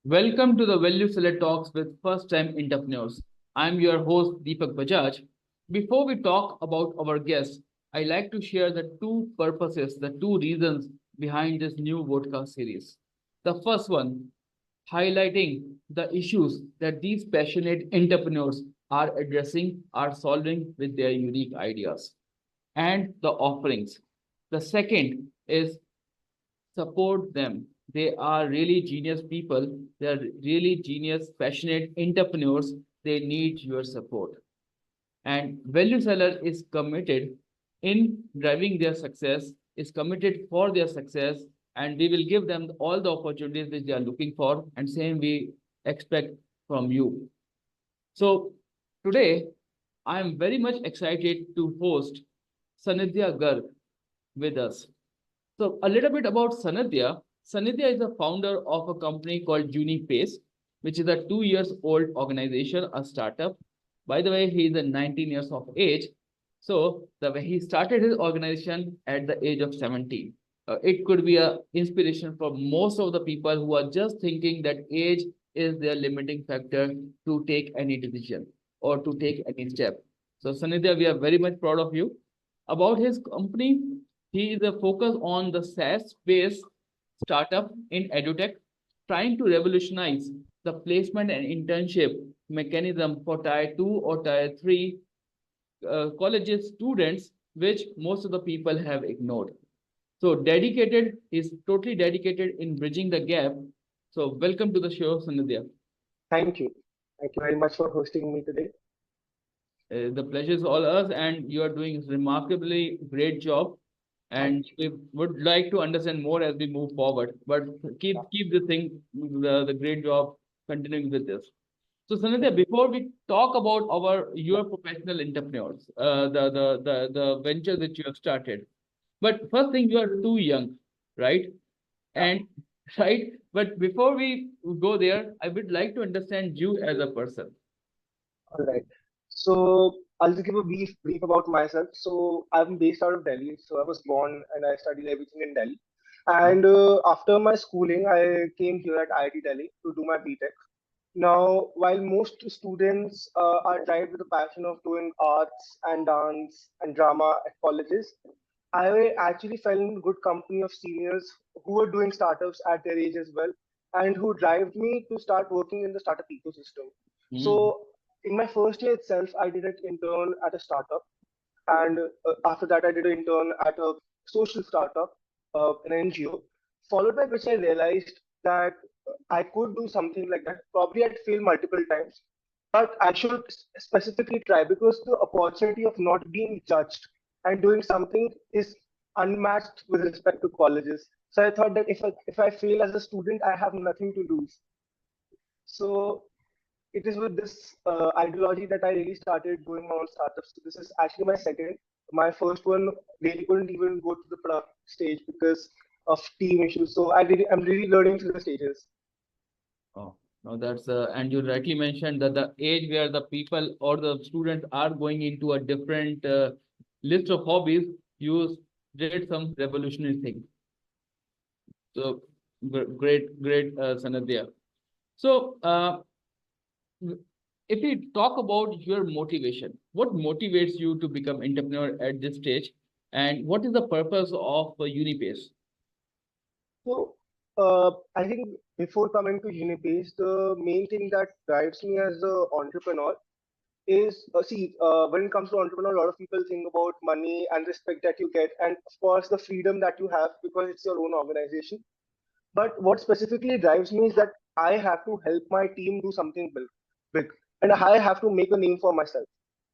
Welcome to the Value Select Talks with First Time Entrepreneurs. I'm your host Deepak Bajaj. Before we talk about our guests, I like to share the two purposes, the two reasons behind this new podcast series. The first one, highlighting the issues that these passionate entrepreneurs are addressing, are solving with their unique ideas and the offerings. The second is support them. They are really genius people. They are really genius, passionate entrepreneurs. They need your support. And Value Seller is committed in driving their success, is committed for their success, and we will give them all the opportunities which they are looking for, and same we expect from you. So today, I am very much excited to host Sanidhya Garg with us. So a little bit about Sanidhya. Sanidhya is the founder of a company called Unipace, which is a 2 years old organization, a startup. By the way, he is 19 years of age. So the way he started his organization at the age of 17. It could be a inspiration for most of the people who are just thinking that age is their limiting factor to take any decision or to take any step. So Sanidhya, we are very much proud of you. About his company, he is a focus on the SaaS-based startup in edutech, trying to revolutionize the placement and internship mechanism for tier 2 or tier 3 colleges students, which most of the people have ignored. So dedicated is totally dedicated in bridging the gap. So welcome to the show, Sanidhya. Thank you. Thank you very much for hosting me today. The pleasure is all ours, and you are doing a remarkably great job. Thank And you. we would like to understand more as we move forward. But keep the thing, the great job continuing with this. So Sanidhya, before we talk about your professional entrepreneurs, the venture that you have started, but first thing, you are too young, right? Yeah. And right, but before we go there, I would like to understand you as a person. All right. So I'll just give a brief about myself. So I'm based out of Delhi. So I was born and I studied everything in Delhi. And after my schooling, I came here at IIT Delhi to do my BTech. Now, while most students are driven with the passion of doing arts and dance and drama at colleges, I actually fell in good company of seniors who were doing startups at their age as well, and who drove me to start working in the startup ecosystem. Mm. So, in my first year itself, I did an intern at a startup, and after that, I did an intern at a social startup, an NGO. Followed by which I realized that I could do something like that. Probably I'd fail multiple times, but I should specifically try because the opportunity of not being judged and doing something is unmatched with respect to colleges. So I thought that if I fail as a student, I have nothing to lose. So it is with this ideology that I really started doing my own startups. So this is actually my second. My first one really couldn't even go to the product stage because of team issues. So I'm really learning through the stages. Oh, no, that's and you rightly mentioned that the age where the people or the students are going into a different list of hobbies, you did some revolutionary thing. So great, Sanadhya. So if we talk about your motivation, what motivates you to become entrepreneur at this stage, and what is the purpose of Unipace? So I think before coming to Unipace, the main thing that drives me as an entrepreneur is when it comes to entrepreneur, a lot of people think about money and respect that you get, and of course the freedom that you have because it's your own organization. But what specifically drives me is that I have to help my team do something big, and I have to make a name for myself.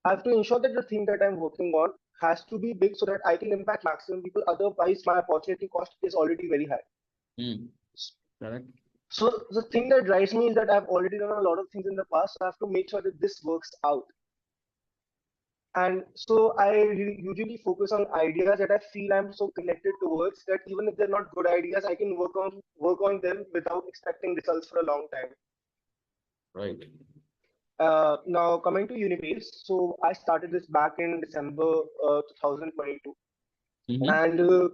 I have to ensure that the thing that I'm working on has to be big so that I can impact maximum people. Otherwise, my opportunity cost is already very high. Hmm, correct. So the thing that drives me is that I've already done a lot of things in the past. So I have to make sure that this works out. And so I usually focus on ideas that I feel I'm so connected towards that even if they're not good ideas, I can work on them without expecting results for a long time. Right. Now coming to Unipace, so I started this back in December 2022, Mm-hmm. and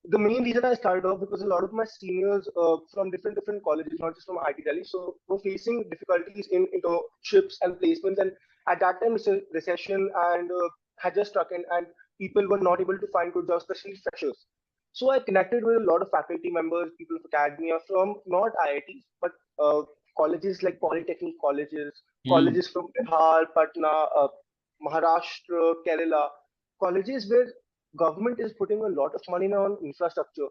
the main reason I started off because a lot of my seniors from different colleges, not just from IT Delhi, so were facing difficulties in internships and placements. And at that time, recession and had just struck in, and people were not able to find good jobs, especially freshers. So I connected with a lot of faculty members, people of academia from not IITs, but colleges like polytechnic colleges, Hmm. colleges from Bihar, Patna, Maharashtra, Kerala, colleges where government is putting a lot of money on infrastructure.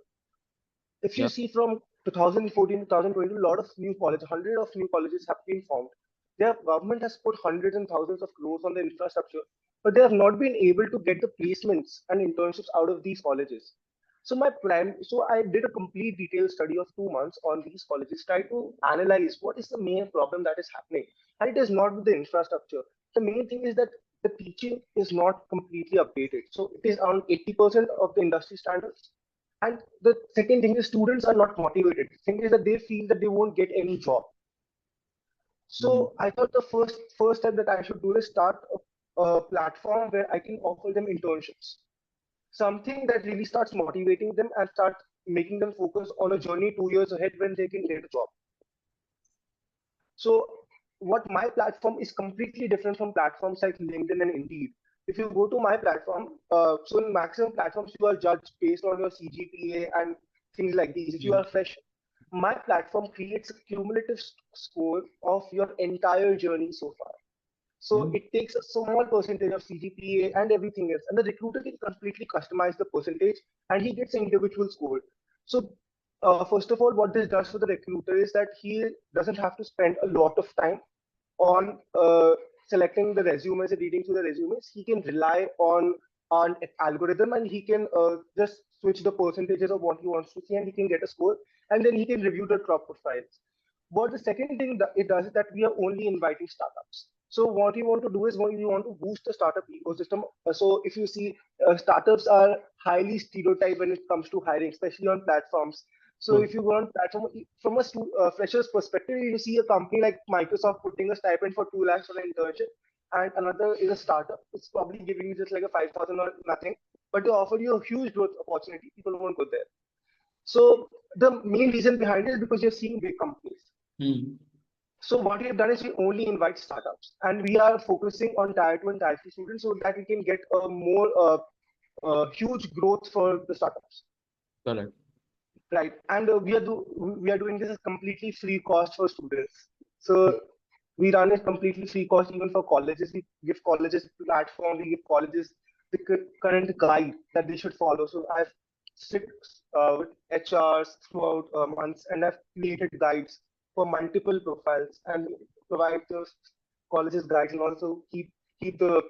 If you Yeah. see from 2014 to 2020, a lot of new colleges, hundred of new colleges have been formed. Their government has put hundreds and thousands of crores on the infrastructure, but they have not been able to get the placements and internships out of these colleges. So I did a complete detailed study of 2 months on these colleges, try to analyze what is the main problem that is happening. And it is not with the infrastructure. The main thing is that the teaching is not completely updated. So it is around 80% of the industry standards. And the second thing is students are not motivated. The thing is that they feel that they won't get any job. Hmm. So I thought the first step that I should do is start a platform where I can offer them internships, something that really starts motivating them and starts making them focus on a journey 2 years ahead when they can get a job. So what my platform is completely different from platforms like LinkedIn and Indeed. If you go to my platform, so in maximum platforms you are judged based on your CGPA and things like these. If you Hmm. are fresh, my platform creates a cumulative score of your entire journey so far. So Hmm. it takes a small percentage of CGPA and everything else, and the recruiter can completely customize the percentage, and he gets an individual score. So first of all, what this does for the recruiter is that he doesn't have to spend a lot of time on selecting the resumes and reading through the resumes. He can rely on an algorithm, and he can just switch the percentages of what he wants to see, and he can get a score, and then he can review the top profiles. But the second thing that it does is that we are only inviting startups. So what we want to do is we want to boost the startup ecosystem. So if you see, startups are highly stereotyped when it comes to hiring, especially on platforms. So True. if you go on platform from a fresher's perspective, you see a company like Microsoft putting a stipend for 2 lakhs on an internship, and another is a startup. It's probably giving you just like a 5,000 or nothing, but they offer you a huge growth opportunity. People won't go there. So the main reason behind it is because you're seeing big companies. Hmm. So what we have done is we only invite startups, and we are focusing on tier two and tier three students so that we can get a more huge growth for the startups. Correct. Right, and we are doing this as completely free cost for students. So we run it completely free cost even for colleges. We give colleges platform. We give colleges the current guide that they should follow. So I've sit with HRs throughout months, and I've created guides for multiple profiles and provide those colleges guides, and also keep the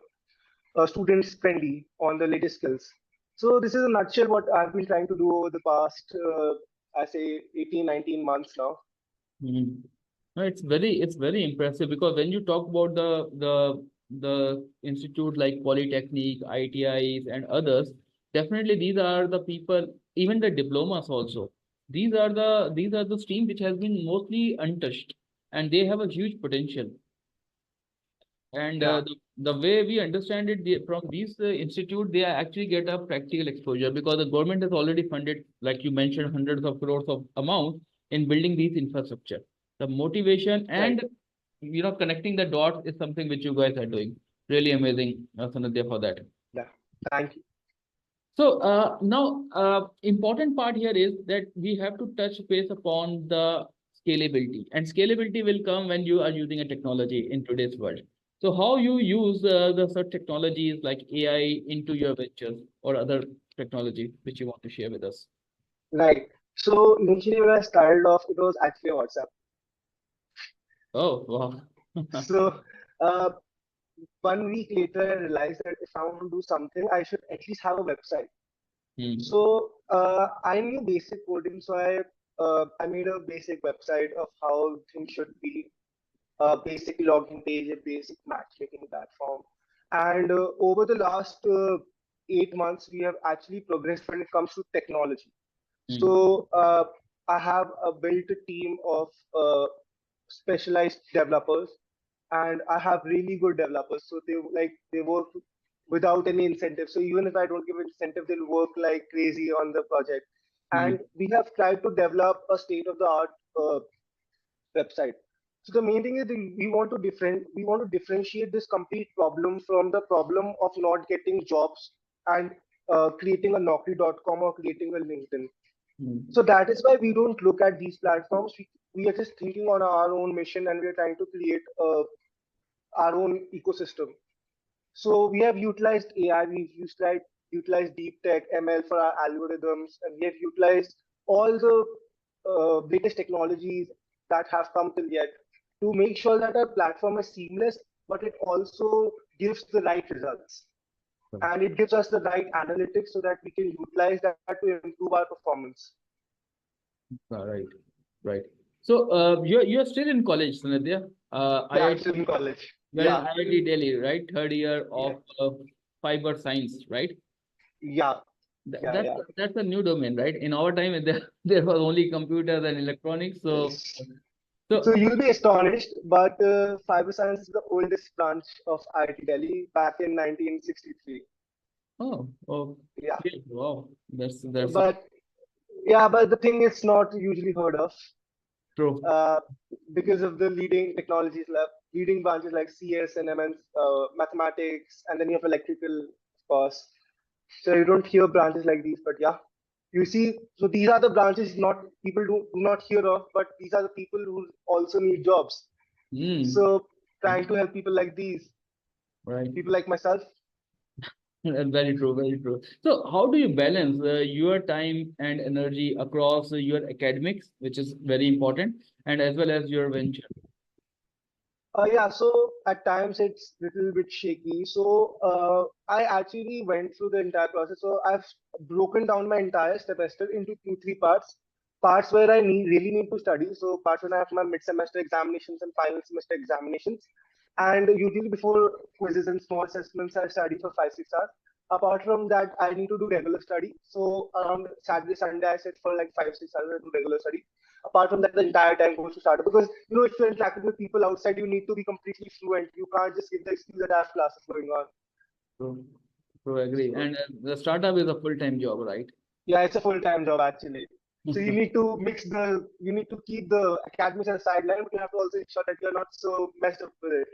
students friendly on the latest skills. So this is a nutshell what I've been trying to do over the past, I say 18, 19 months now. Hmm. No, it's very impressive because when you talk about the institute like Polytechnic, ITIs, and others, definitely these are the people, even the diplomas also. These are the stream which has been mostly untouched, and they have a huge potential. And Yeah, the way we understand it, from these institute, they actually get a practical exposure because the government has already funded, like you mentioned, hundreds of crores of amount in building these infrastructure. The motivation right. and connecting the dots is something which you guys are doing. Really amazing, Sanadhya, for that. Yeah, thank you. So now, important part here is that we have to touch base upon the scalability, and scalability will come when you are using a technology in today's world. So how you use the such technologies like AI into your ventures or other technology which you want to share with us? Right. So initially when I started off, it was actually WhatsApp. Oh, wow. So uh, 1 week later, I realized that if I want to do something, I should at least have a website. Hmm. So I knew basic coding, so I made a basic website of how things should be, a basic login page, a basic matchmaking platform. And over the last 8 months, we have actually progressed when it comes to technology. Hmm. So I have built a team of specialized developers, and I have really good developers. So they work without any incentive. So even if I don't give incentive, they'll work like crazy on the project. and we have tried to develop a state-of-the-art website. So the main thing is we want to differentiate this complete problem from the problem of not getting jobs and creating a Naukri.com or creating a LinkedIn. So that is why we don't look at these platforms. We are just thinking on our own mission and we are trying to create our own ecosystem. So we have utilized AI, utilized deep tech, ML for our algorithms, and we have utilized all the latest technologies that have come till yet to make sure that our platform is seamless, but it also gives the right results. And it gives us the right analytics so that we can utilize that to improve our performance. Right, right. So you're still in college, Sanidhya. Yeah, I'm IIT, still in college. you're in Yeah, IIT Delhi, right? Third year yeah, of fiber science, right? yeah, That, yeah, that's yeah. that's a new domain, right? In our time, there was only computers and electronics. So So you'll be astonished, but fiber science is the oldest branch of IIT Delhi back in 1963. oh, Yeah, okay, wow, that's but yeah, but the thing is not usually heard of true. uh, because of the leading branches like CS and MN, mathematics, and then you have electrical, of course. So you don't hear branches like these, but yeah, you see. So these are the branches not people do not hear of, but these are the people who also need jobs. Mm, So trying to help people like these, right. people like myself. Very true, very true. So, how do you balance your time and energy across your academics, which is very important, and as well as your venture? Yeah, so at times it's little bit shaky. So I actually went through the entire process. So I've broken down my entire semester into three parts. Parts where I really need to study. So parts when I have my mid-semester examinations and final semester examinations. And usually before quizzes and small assessments, I study for 5, 6 hours. Apart from that, I need to do regular study. So around Saturday, Sunday, I sit for like 5, 6 hours and do regular study. Apart from that, the entire time goes to startup because if you're interacting with people outside, you need to be completely fluent. You can't just give the excuse that I have classes going on. True, true, agree. So And the startup is a full-time job, right? yeah, it's a full-time job actually. So you need to keep the academics as a sideline, but you have to also ensure that you're not so messed up with it.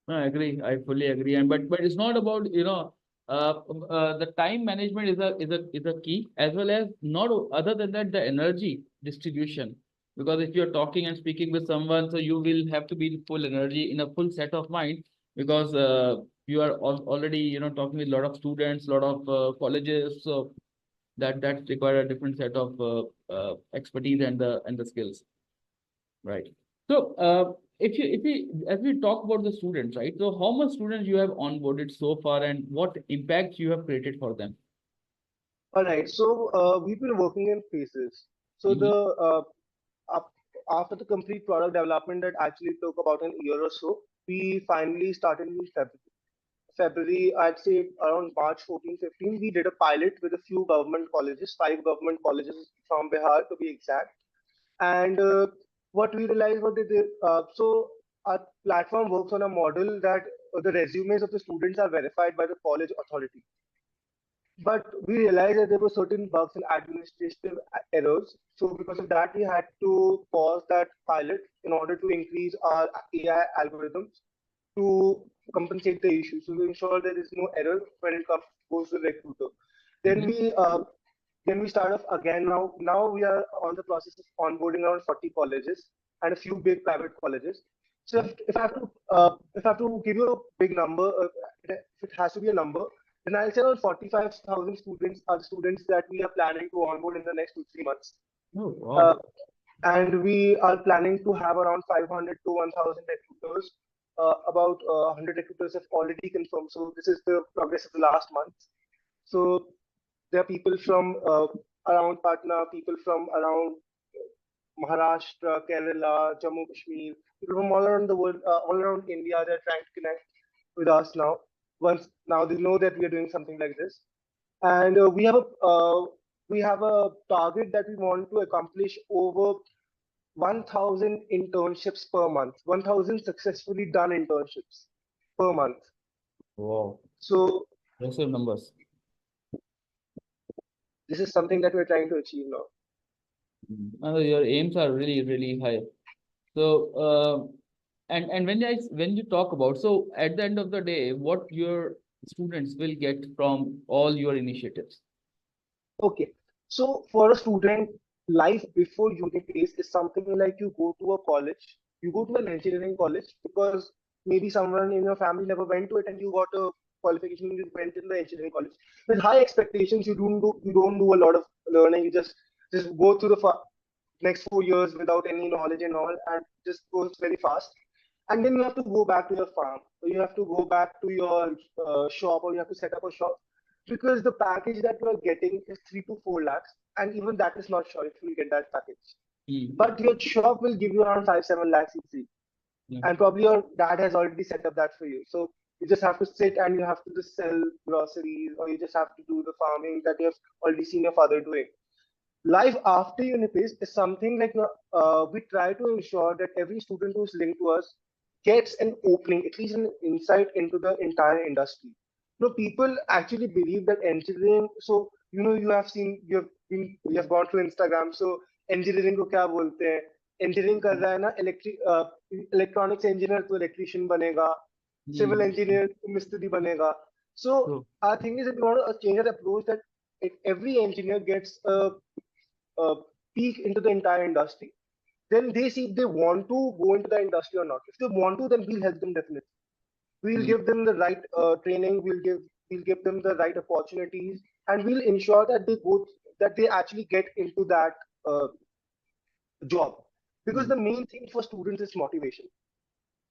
I agree. I fully agree. And but it's not about the time management is a key, as well as not other than that, the energy distribution. Because if you're talking and speaking with someone, so you will have to be in full energy in a full set of mind, because you are already talking with a lot of students, lot of colleges, so that require a different set of expertise and the skills. Right. So, if we as we talk about the students, right? So, how much students you have onboarded so far, and what impact you have created for them? All right. So we've been working in phases. So Mm-hmm. up, after the complete product development that actually took about an year or so, we finally started in February, I'd say around March 14, 15, we did a pilot with a few government colleges, 5 government colleges from Bihar to be exact. And what we realized was that so our platform works on a model that the resumes of the students are verified by the college authority. But we realized that there were certain bugs and administrative errors. So because of that, we had to pause that pilot in order to increase our AI algorithms to compensate the issue. So to ensure there is no error when it comes goes to the recruiter. Then Mm-hmm. we uh, then we start off again. Now we are on the process of onboarding around 40 colleges and a few big private colleges. So if I have to give you a big number, if it has to be a number, then I'll say around 45,000 students are the students that we are planning to onboard in the next 2, 3 months. Oh, Uh, wow. and we are planning to have around 500 to 1,000 recruiters. About 100 recruiters have already confirmed. So this is the progress of the last month. So there are people from around Patna, people from around Maharashtra, Kerala, Jammu Kashmir, people from all around the world, all around India. They're trying to connect with us now. Once now they know that we are doing something like this, and we have a target that we want to accomplish over 1,000 internships per month, 1,000 successfully done internships per month. Wow. So Impressive numbers. This is something that we're trying to achieve now. Your aims are really, really high. So, and when you talk about, so at the end of the day, what your students will get from all your initiatives? Okay. So for a student, life before Unipace is something like you go to a college, you go to an engineering college because maybe someone in your family never went to it and you got a qualification, you went in the engineering college. With high expectations, you don't do a lot of learning, you just go through the next 4 years without any knowledge and all, and just goes very fast. And then you have to go back to your farm, or you have to go back to your shop, or you have to set up a shop because the package that you are getting is 3 to 4 lakhs, and even that is not sure if you will get that package. But your shop will give you around 5-7 lakhs easy, Yeah. and probably your dad has already set up that for you. So you just have to sit and you have to just sell groceries, or you just have to do the farming that you have already seen your father doing. Life after Unipace is something like we try to ensure that every student who's linked to us gets an opening, at least an insight into the entire industry. People actually believe that engineering. So you have seen, you have gone through Instagram. So engineering को क्या बोलते हैं? Engineering कर रहा है ना, electronics engineer तो electrician बनेगा, civil engineer तो मिस्त्री बनेगा. So True. our thing is that we want to change that approach, that every engineer gets a peek into the entire industry. Then they see if they want to go into the industry or not. If they want to, then we'll help them definitely. We'll give them the right training. We'll give them the right opportunities, and we'll ensure that they actually get into that job. Because the main thing for students is motivation.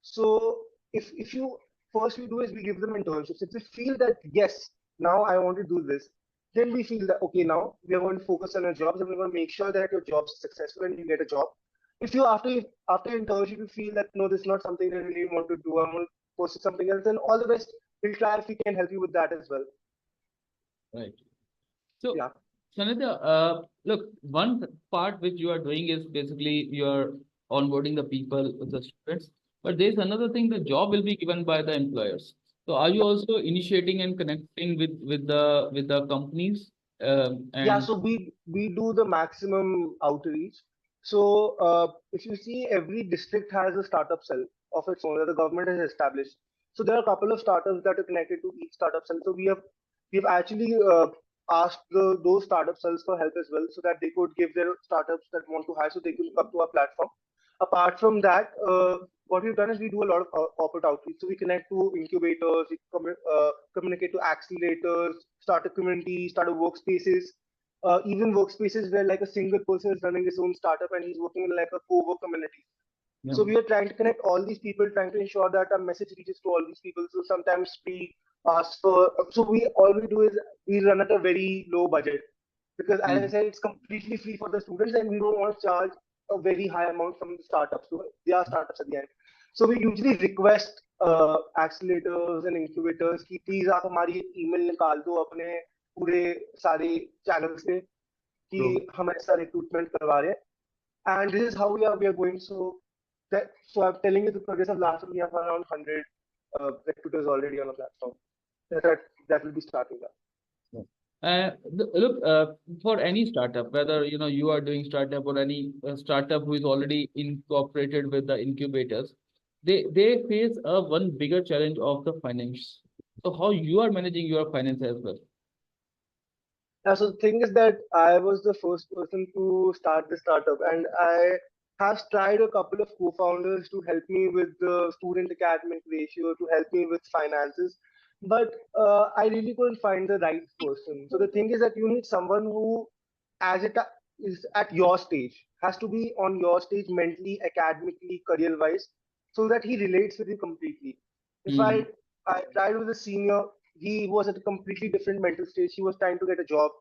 So if you first we do is we give them internships. If they feel that yes, now I want to do this, then we feel that okay, now we are going to focus on our jobs and we're going to make sure that your job is successful and you get a job. If you after internship you feel that no, this is not something that I really want to do, I'm going to pursue something else, then all the best. We'll try if we can help you with that as well. Right. So, Yeah. Sanidhya, look, one part which you are doing is basically you're onboarding the people, the students, but there's another thing, the job will be given by the employers. So are you also initiating and connecting with the companies? Yeah, And so we do the maximum outreach. So if you see, every district has a startup cell of its own that the government has established. So there are a couple of startups that are connected to each startup cell. So we've actually asked those startup cells for help as well, so that they could give their startups that want to hire, so they can come to our platform. Apart from that, what we've done is we do a lot of corporate outreach. So we connect to incubators, communicate to accelerators, startup community, startup workspaces, even workspaces where like a single person is running his own startup and he's working in like a co-work community. yeah, So we are trying to connect all these people, trying to ensure that our message reaches to all these people. So sometimes we ask for, so we all we do is we run at a very low budget, because as I said, it's completely free for the students and we don't want to charge a very high amount from the startups. So they are startups at the end. So we usually request accelerators and incubators कि please आप हमारी email निकाल दो अपने पूरे सारे channels से कि true. हम ऐसा recruitment करवा रहे हैं. And this is how we are going. So I'm telling you the progress of last week. We have around 100 recruiters already on the platform. That will be starting up. Look, for any startup, whether you are doing startup or any startup who is already incorporated with the incubators, they face a one bigger challenge of the finance. So how you are managing your finance as well? So the thing is that I was the first person to start the startup, and I have tried a couple of co-founders to help me with the student academic ratio, to help me with finances, but I really couldn't find the right person. So the thing is that you need someone who, as it is at your stage, has to be on your stage mentally, academically, career-wise, so that he relates with you completely. If I tried with a senior, he was at a completely different mental stage. He was trying to get a job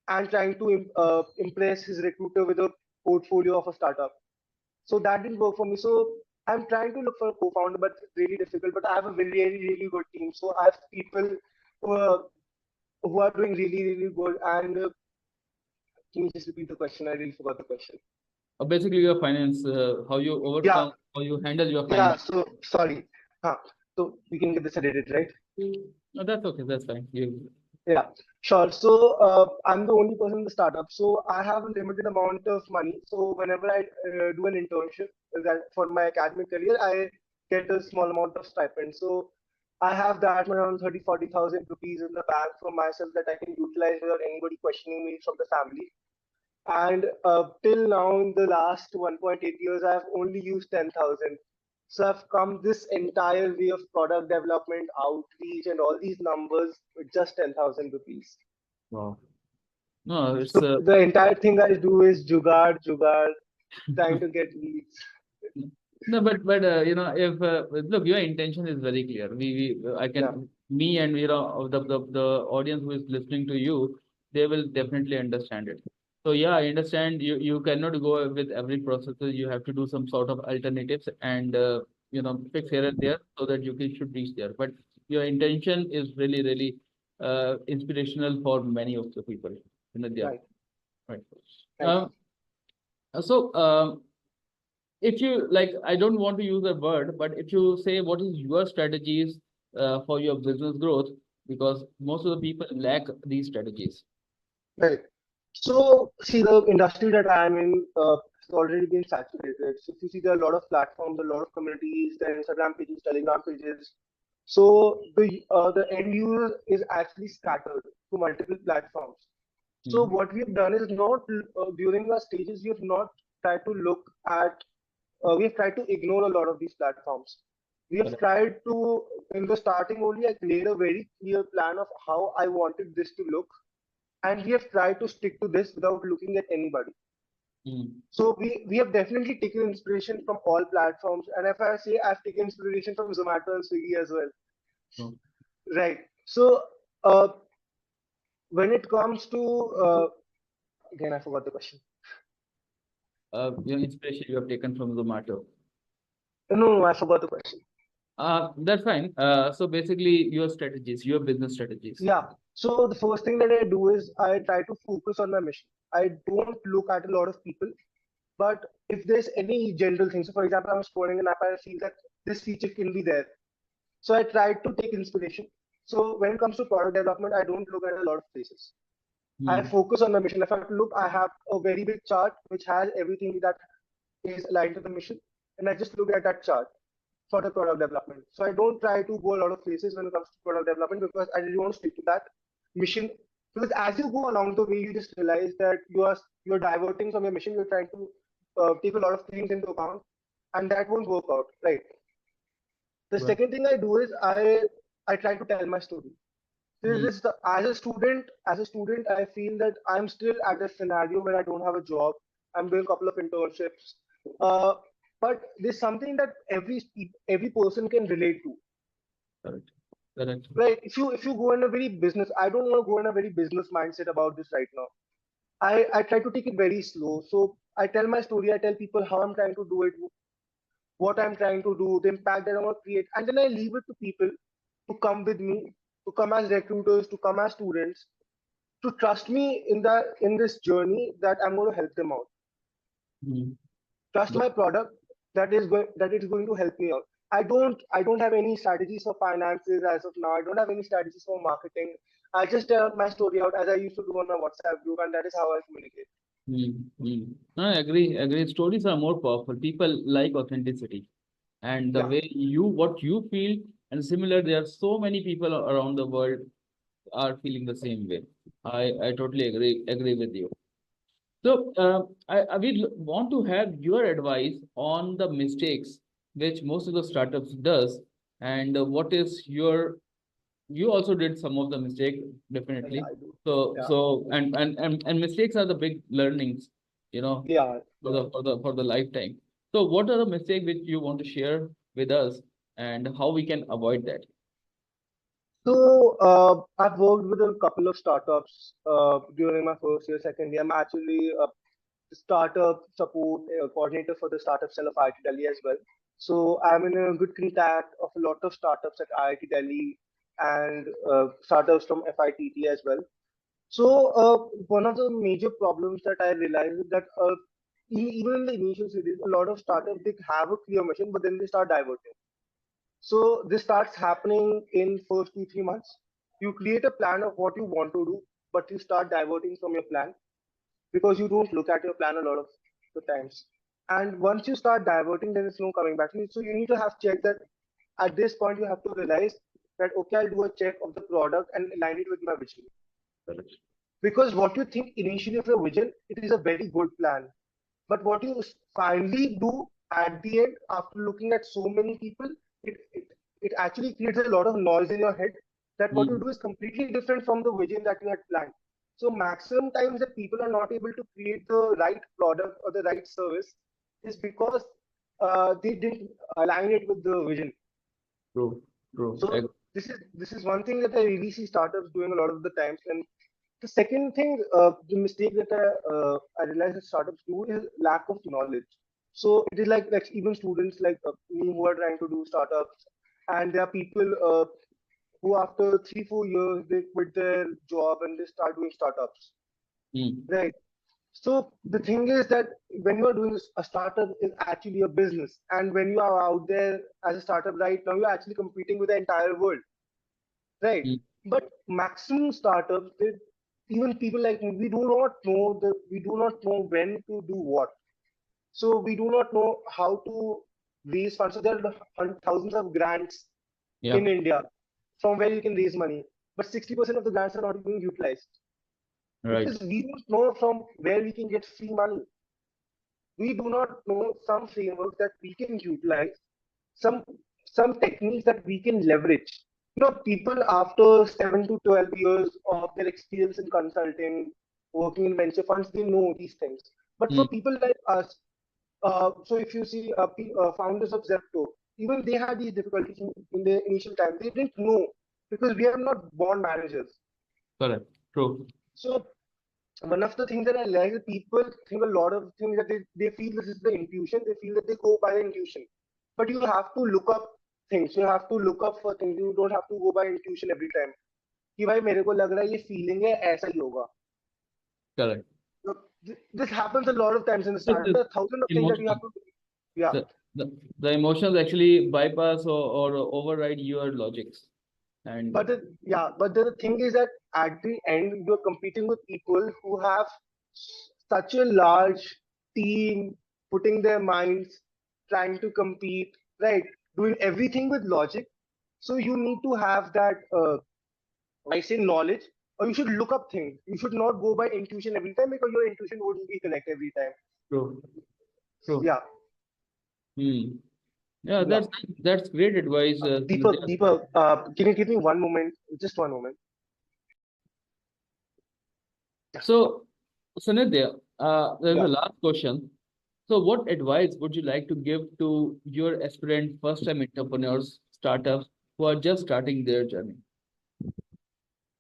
and trying to impress his recruiter with a portfolio of a startup. So that didn't work for me. So I'm trying to look for a co-founder, but it's really difficult. But I have a really, really good team. So I have people who are, who are doing really, really good. And can you just repeat the question? I really forgot the question. Basically, your finance, how you Yeah, overcome, how you handle your yeah. finance. So sorry. So we can get this edited, right? No, that's okay. That's fine. You. Yeah, sure. So I'm the only person in the startup. So I have a limited amount of money. So whenever I do an internship that for my academic career, I get a small amount of stipend. So I have that around 30, 40,000 rupees in the bank for myself that I can utilize without anybody questioning me from the family. And till now, in the last 1.8 years, I've only used 10,000. So I've come this entire way of product development, outreach, and all these numbers with just 10,000 rupees. Wow. No, it's So the entire thing I do is jugaad, jugaad, trying to get leads. no, but if look, your intention is very clear. I Yeah, can me and the audience who is listening to you, they will definitely understand it. So yeah, I understand you cannot go with every process. You have to do some sort of alternatives and fix here and there so that you can should reach there. But your intention is really inspirational for many of the people. Sanidhya, right. right? Thank you. Um, so if you like, I don't want to use a word, but if you say what is your strategies for your business growth, because most of the people lack these strategies. Right. So, see, the industry that I'm in has already been saturated. So, if you see, there are a lot of platforms, a lot of communities, the Instagram pages, Telegram pages. So, the end user is actually scattered to multiple platforms. So, Hmm. what we have done is not during our stages, we have not tried to look at, we have tried to ignore a lot of these platforms. We have Correct. tried to, in the starting only, I made a very clear plan of how I wanted this to look, and we have tried to stick to this without looking at anybody. Hmm. So we have definitely taken inspiration from all platforms, and if I say I've taken inspiration from Zomato and Swiggy as well, So, right? So uh, when it comes to again, I forgot the question. your inspiration you have taken from Zomato. No, I forgot the question. That's fine. So basically, your strategies, your business strategies. Yeah. So the first thing that I do is I try to focus on my mission. I don't look at a lot of people, but if there's any general thing, so for example, I'm scrolling an app and I feel that this feature can be there. So I tried to take inspiration. So when it comes to product development, I don't look at a lot of places. I Hmm. focus on the mission. If I have to look, I have a very big chart which has everything that is aligned to the mission, and I just look at that chart for the product development. So I don't try to go a lot of places when it comes to product development because I really want to stick to that mission. Because as you go along the way, you just realize that you're diverting from your mission. You're trying to take a lot of things into account, and that won't work out, right? The Right. second thing I do is I try to tell my story. Hmm. As a student, I feel that I'm still at a scenario where I don't have a job. I'm doing a couple of internships, uh, but there's something that every person can relate to, Correct. Correct. right? If you go in a very business, I don't want to go in a very business mindset about this right now. I try to take it very slow. So I tell my story. I tell people how I'm trying to do it, what I'm trying to do, the impact that I want to create, and then I leave it to people to come with me, to come as recruiters, to come as students, to trust me in this journey that I'm going to help them out. Hmm. Trust my product that it is going to help me out. I don't have any strategies for finances as of now. I don't have any strategies for marketing. I just tell my story out as I used to do on my WhatsApp group, and that is how I communicate. Hmm. Hmm. No, I agree. Agree. Stories are more powerful. People like authenticity. And the Yeah, way what you feel, and similar, there are so many people around the world are feeling the same way. I totally agree with you. So I will want to have your advice on the mistakes which most of the startups does, and what is your you also did some of the mistake yeah, definitely. I do. Yeah, And mistakes are the big learnings, yeah, for yeah. the lifetime. So what are the mistakes which you want to share with us, and how we can avoid that? So I've worked with a couple of startups during my first year, second year. I'm actually a startup support coordinator for the startup cell of IIT Delhi as well. So I'm in a good contact of a lot of startups at IIT Delhi and startups from FITT as well. So one of the major problems that I realized is that even in the initial stages, a lot of startups they have a clear mission, but then they start diverting. So this starts happening in first 2 3 months. You create a plan of what you want to do, but you start diverting from your plan because you don't look at your plan a lot of the times. And once you start diverting, there is no coming back. So you need to have check that at this point you have to realize that okay, I'll do a check of the product and align it with my vision. Correct. Because what you think initially of your vision, it is a very good plan. But what you finally do at the end, after looking at so many people, it actually creates a lot of noise in your head that what you Mm. do is completely different from the vision that you had planned. So maximum times that people are not able to create the right product or the right service is because they didn't align it with the vision. True. True. So this is one thing that I really see startups doing a lot of the times. And the second thing, the mistake that I realize that startups do is lack of knowledge. So it is like even students like me who are trying to do startups, and there are people who after 3 4 years they quit their job and they start doing startups, Mm. right? So the thing is that when you are doing a startup is actually a business, and when you are out there as a startup right now, you're actually competing with the entire world, right? Mm. But maximum startups, even people like me, we do not know when to do what. So we do not know how to raise funds. So there are thousands of grants Yeah. in India from where you can raise money, but 60% of the grants are not being utilized Right. because we don't know from where we can get free money. We do not know some frameworks that we can utilize, some some techniques that we can leverage. People after 7 to 12 years of their experience in consulting, working in venture funds, they know these things. But for Mm. people like us, so if you see founders of Zepto, even they had these difficulties in their initial time. They didn't know because we are not born managers. Correct. True. So one of the things that I like is people think a lot of things that they feel this is the intuition, they feel that they go by the intuition. But you have to look up things, you have to look up for things, you don't have to go by intuition every time. कि भाई मेरे को लग रहा है ये feeling है ऐसा ही होगा. Correct. So, this happens a lot of times in the Yes, startup. yes. There are thousands of things that you Emotional. have to do. Yeah. The emotions actually bypass or override your logics. And But the thing is that at the end, you're competing with people who have such a large team, putting their minds, trying to compete, right? Doing everything with logic. So you need to have that, I say, knowledge, or you should look up things. You should not go by intuition every time because your intuition wouldn't be correct every time. true. True. Yeah, Hmm. Yeah, yeah. that's great advice, Deepak, Sanidhya. Deepak, can you give me one moment? Just one moment. So, Sanidhya, there's a Yeah. last question. So, what advice would you like to give to your aspirant first-time entrepreneurs, startups who are just starting their journey?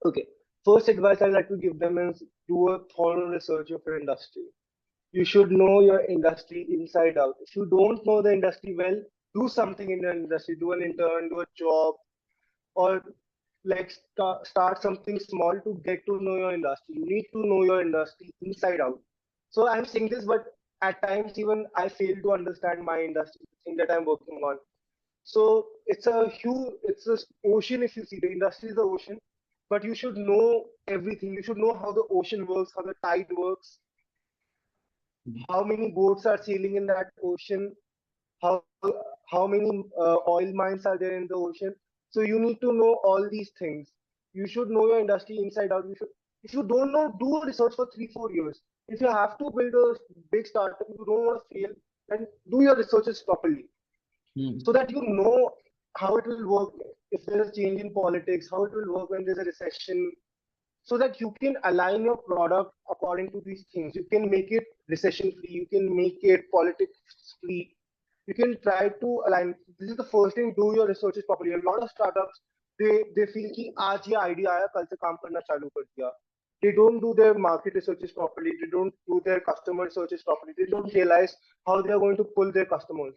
Okay. First advice I'd like to give them is do a thorough research of your industry. You should know your industry inside out. If you don't know the industry well, do something in the industry. Do an intern, do a job, or like start something small to get to know your industry. You need to know your industry inside out. So I'm saying this, but at times even I fail to understand my industry, the thing that I'm working on. So it's a ocean. If you see the industry is the ocean, but you should know everything. You should know how the ocean works, how the tide works, how many boats are sailing in that ocean, how how many oil mines are there in the ocean. So you need to know all these things. You should know your industry inside out. If you don't know, do research for 3 4 years. If you have to build a big startup, you don't want to fail, then do your researches properly Hmm. so that you know how it will work if there's a change in politics, how it will work when there's a recession, so that you can align your product according to these things. You can make it recession free, you can make it politics free. You can try to align. This is the first thing, do your researches properly. A lot of startups, they feel कि आज ये idea आया कल से काम करना चालू कर दिया. They don't do their market researches properly. They don't do their customer researches properly. They don't realize how they are going to pull their customers.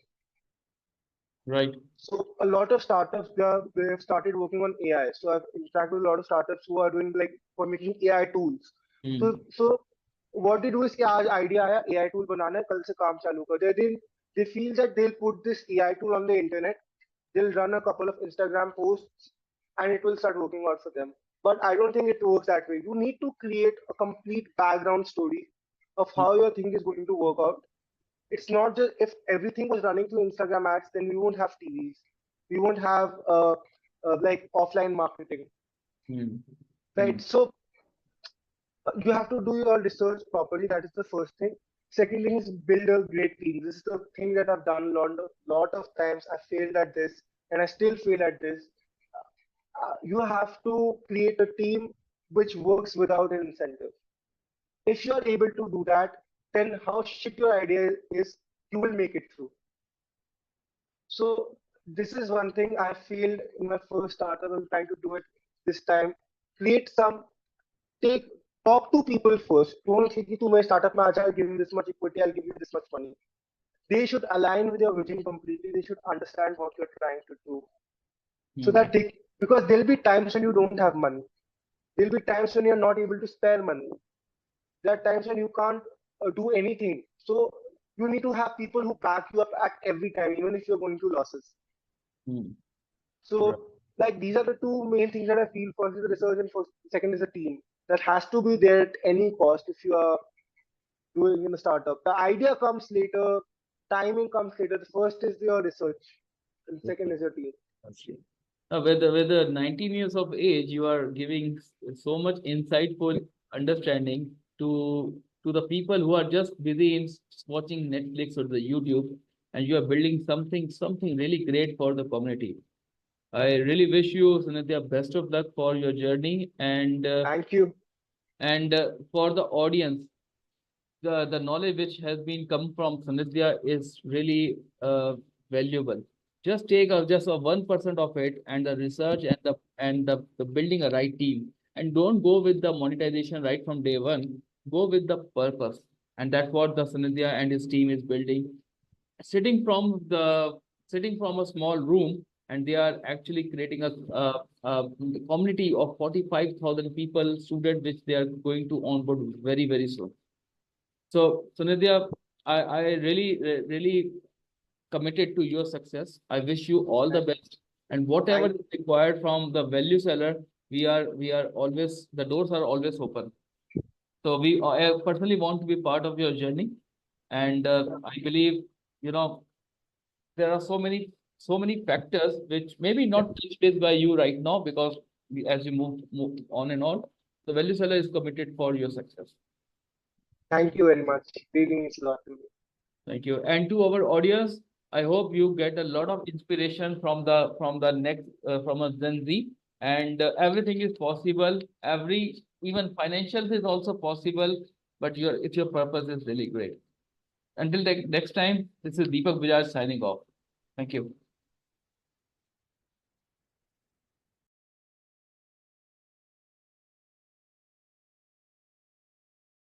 Right. So a lot of startups they have started working on AI. So I've interacted with a lot of startups who are doing like for making AI tools. So Hmm. so what they do is कि आज idea आया AI tool बनाना है कल से काम चालू कर दे. They feel that they'll put this AI tool on the internet. They'll run a couple of Instagram posts and it will start working out for them. but I don't think it works that way. You need to create a complete background story of how your thing is going to work out. It's not just if everything was running through Instagram ads, then we won't have TVs, we won't have like offline marketing, Hmm. Hmm. right? So you have to do your research properly. That is the first thing. Second thing is build a great team. This is the thing that I've done lot of times. I failed at this, and I still fail at this. You have to create a team which works without an incentive. If you are able to do that, then how shit your idea is, you will make it through. So this is one thing I failed in my first startup. I'm trying to do it this time. Create some take talk to people first. Don't think कि तू मेरे startup में आ जा, I'll give you this much equity, I'll give you this much money. They should align with your vision completely. They should understand what you're trying to do. So Hmm. that they, because there'll be times when you don't have money. There'll be times when you're not able to spare money. There are times when you can't do anything. So you need to have people who back you up at every time, even if you're going through losses. Hmm. Right. So like these are the two main things that I feel. First is the research, and first, second is a team that has to be there at any cost if you are doing in a startup. The idea comes later, timing comes later. The first is your research, and second is your team. Okay. With the 19 years of age, you are giving so much insightful understanding to the people who are just busy in watching Netflix or the YouTube, and you are building something really great for the community. I really wish you, Sanidhya, best of luck for your journey, Thank you. and for the audience. The knowledge which has been come from Sanidhya is really valuable. Just take just a 1% of it and the research and the building a right team. And don't go with the monetization right from day one. Go with the purpose. And that's what the Sanidhya and his team is building. Sitting from the sitting from a small room, and they are actually creating a community of 45,000 people, students, which they are going to onboard very soon. So, Sunidhya, I really committed to your success. I wish you all the best. And whatever Thank is required from the value seller, we are always, the doors are always open. So I personally want to be part of your journey. And I believe, you know, there are so many factors which maybe not touched base by you right now, because as you move on and on, the value seller is committed for your success. thank you very much. Really means a lot to me. Thank you. And to our audience, I hope you get a lot of inspiration from the next from a Gen Z. And everything is possible. Even financial is also possible. But if your purpose is really great. Until next time, this is Deepak Bajaj signing off. Thank you.